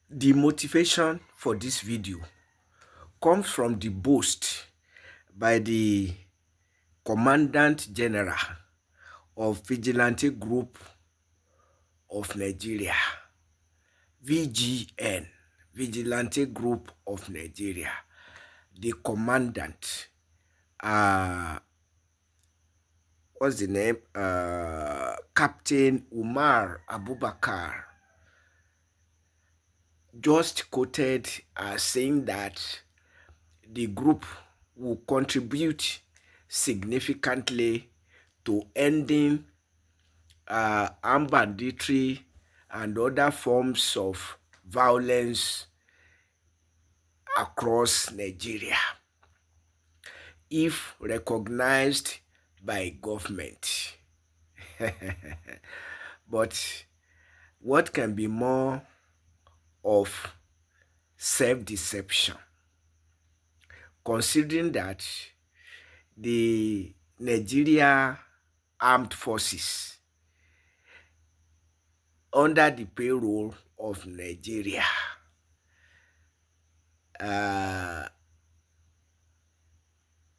The motivation for this video comes from the boast by the Commandant General of Vigilante Group of Nigeria, VGN, Vigilante Group of Nigeria. The commandant, what's the name? Captain Umar Abubakar, just quoted as saying that the group will contribute significantly to ending armed banditry and other forms of violence across Nigeria if recognized by government. But what can be more of self-deception, considering that the Nigeria Armed Forces under the payroll of Nigeria uh,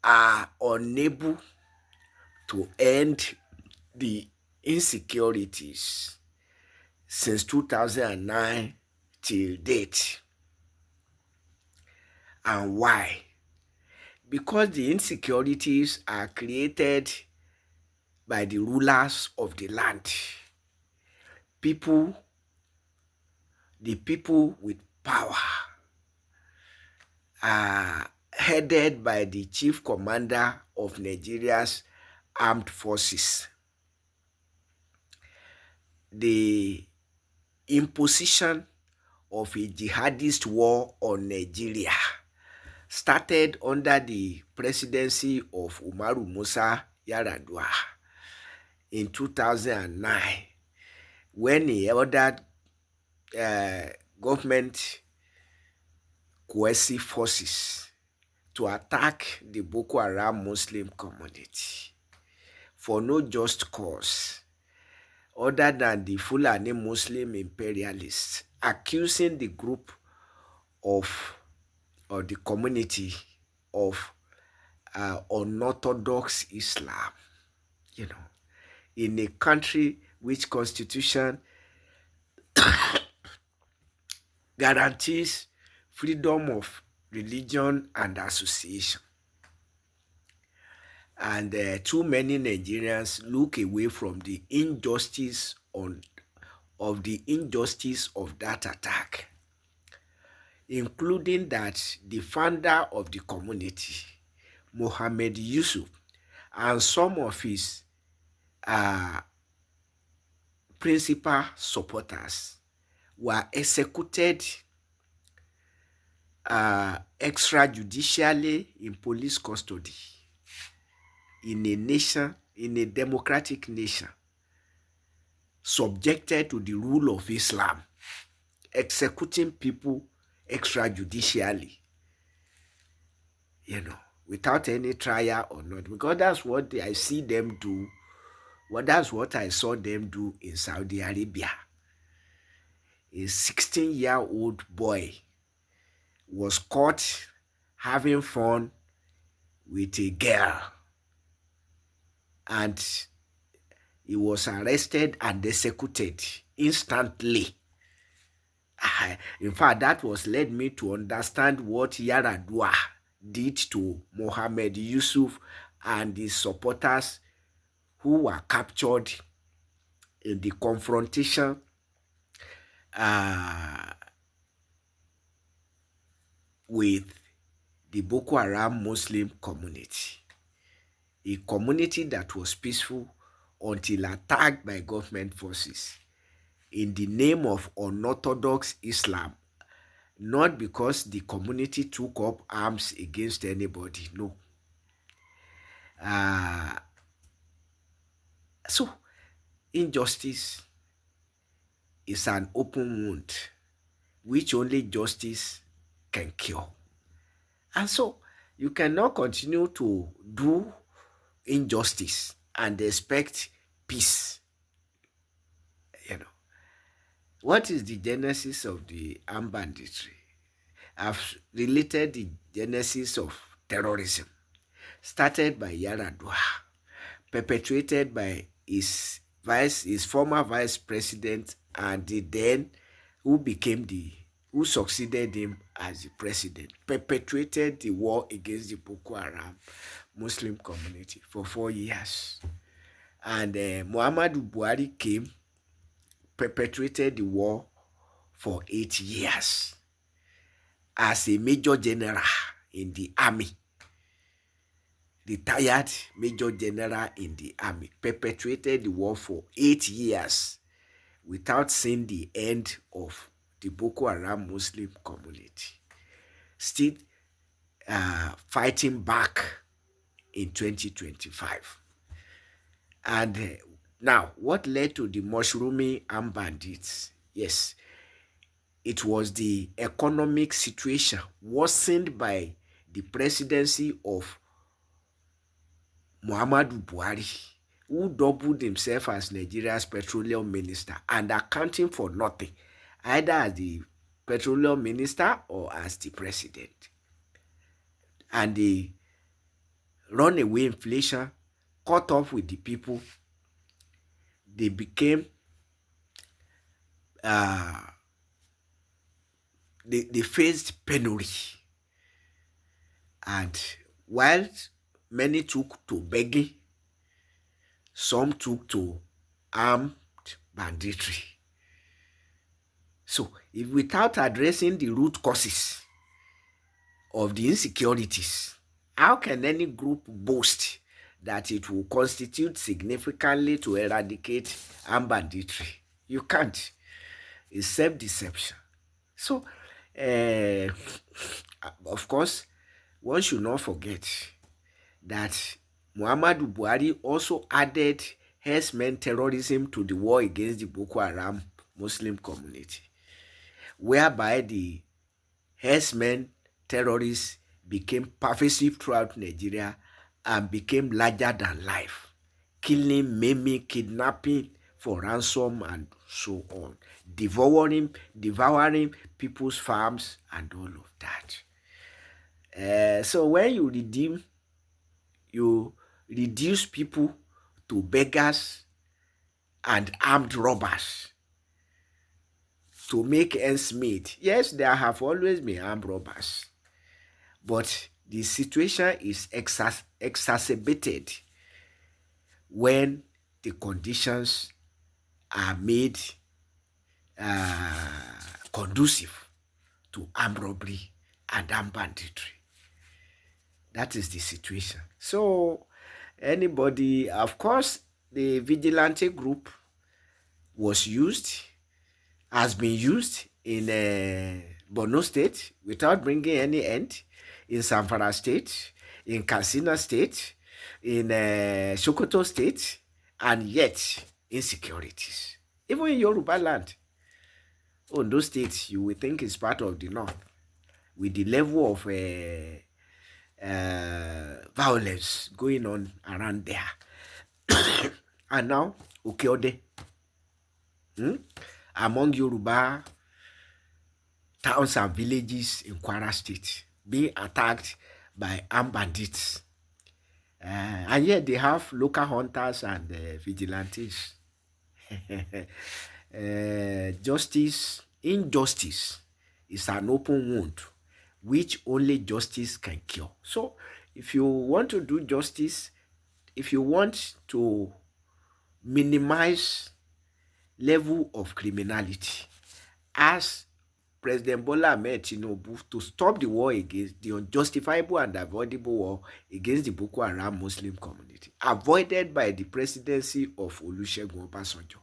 are unable to end the insecurities since 2009 till date. And why? Because the insecurities are created by the rulers of the land. The people with power are headed by the chief commander of Nigeria's armed forces. The imposition of a jihadist war on Nigeria started under the presidency of Umaru Musa Yar'Adua in 2009, when he ordered government coercive forces to attack the Boko Haram Muslim community for no just cause other than the Fulani Muslim imperialists accusing the group of or the community of unorthodox Islam, in a country which constitution guarantees freedom of religion and association. And too many Nigerians look away from the injustice of that attack, including that the founder of the community, Mohammed Yusuf, and some of his principal supporters were executed extrajudicially in police custody in a democratic nation subjected to the rule of Islam, executing people extrajudicially, without any trial or not, because that's what I see them do. Well, that's what I saw them do in Saudi Arabia. A 16-year-old boy was caught having fun with a girl, and he was arrested and executed instantly. In fact, that was led me to understand what Yar'Adua did to Mohammed Yusuf and his supporters who were captured in the confrontation with the Boko Haram Muslim community, a community that was peaceful until attacked by government forces in the name of unorthodox Islam, not because the community took up arms against anybody, no. So, injustice is an open wound which only justice can cure. And so, you cannot continue to do injustice and expect peace. What is the genesis of the armed banditry? I've related the genesis of terrorism, started by Yaradua, perpetrated by his former vice president, and the then who succeeded him as the president, perpetrated the war against the Boko Haram Muslim community for 4 years. And Muhammadu Buhari came, perpetrated the war for 8 years as a major general in the army, retired major general in the army, perpetrated the war for 8 years without seeing the end of the Boko Haram Muslim community. Still fighting back in 2025. And now, what led to the mushrooming armed bandits? Yes, it was the economic situation worsened by the presidency of Muhammadu Buhari, who doubled himself as Nigeria's petroleum minister and accounting for nothing, either as the petroleum minister or as the president. And the runaway inflation caught up with the people. They became they faced penury, and while many took to begging, some took to armed banditry. So, if without addressing the root causes of the insecurities, how can any group boast that it will constitute significantly to eradicate armed banditry? You can't. It's self-deception. So, of course, one should not forget that Muhammadu Buhari also added herdsmen terrorism to the war against the Boko Haram Muslim community, whereby the herdsmen terrorists became pervasive throughout Nigeria and became larger than life, killing, maiming, kidnapping for ransom and so on, devouring people's farms and all of that. So when you reduce people to beggars and armed robbers to make ends meet. Yes, there have always been armed robbers, but the situation is exacerbated when the conditions are made conducive to armed robbery and armed banditry. That is the situation. So anybody, of course, the vigilante group has been used in Borno State without bringing any end, in Zamfara State, in Katsina State, in Sokoto State, and yet insecurities. Even in Yoruba land, Ondo State, you will think is part of the north, with the level of violence going on around there. And now, Okeode, among Yoruba towns and villages in Kwara State, being attacked by armed bandits. And yet they have local hunters and vigilantes. Injustice is an open wound which only justice can cure. So if you want to do justice, if you want to minimize level of criminality, ask President Bola Ahmed Tinubu to stop the war against the unjustifiable and avoidable war against the Boko Haram Muslim community, avoided by the presidency of Olusegun Obasanjo.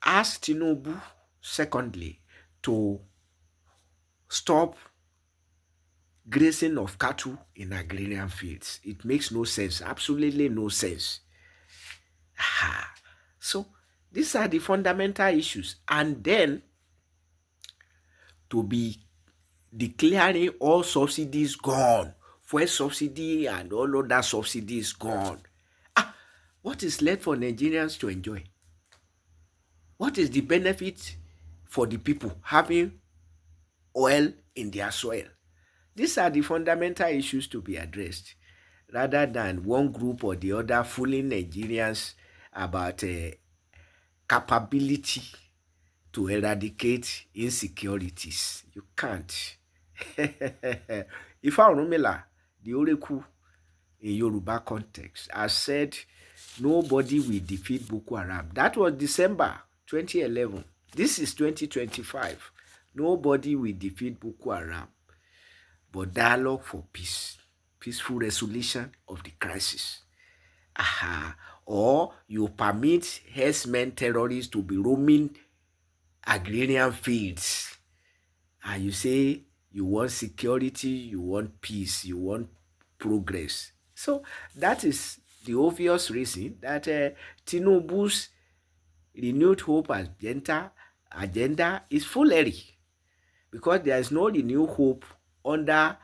Ask Tinubu, secondly, to stop grazing of cattle in agrarian fields. It makes no sense, absolutely no sense. So these are the fundamental issues. And then to be declaring all subsidies gone, fuel subsidy and all other subsidies gone. What is left for Nigerians to enjoy? What is the benefit for the people having oil in their soil? These are the fundamental issues to be addressed, rather than one group or the other fooling Nigerians about capability to eradicate insecurities. You can't. Ifa Orunmila, the oracle in Yoruba context, has said nobody will defeat Boko Haram. That was December 2011. This is 2025. Nobody will defeat Boko Haram, but dialogue for peace, peaceful resolution of the crisis. Or you permit herdsmen terrorists to be roaming agrarian fields, and you say you want security, you want peace, you want progress. So that is the obvious reason that Tinubu's renewed hope agenda is foolery, because there is no renewed hope under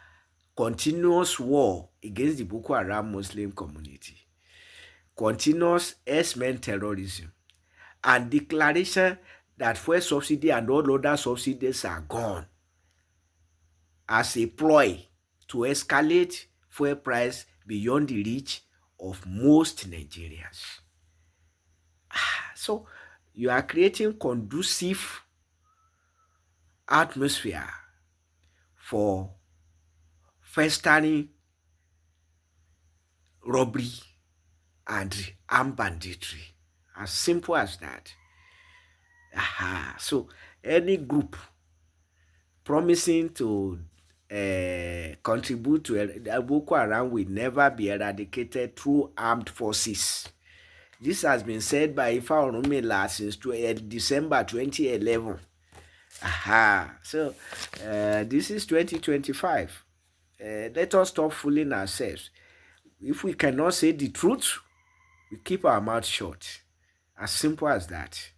continuous war against the Boko Haram Muslim community, continuous herdsmen terrorism, and declaration that fuel subsidy and all other subsidies are gone as a ploy to escalate fuel price beyond the reach of most Nigerians. So you are creating conducive atmosphere for festering robbery and armed banditry. As simple as that. So any group promising to contribute to Boko Haram will never be eradicated through armed forces. This has been said by Ifa Orunmila since December 2011. So this is 2025. Let us stop fooling ourselves. If we cannot say the truth, we keep our mouth shut. As simple as that.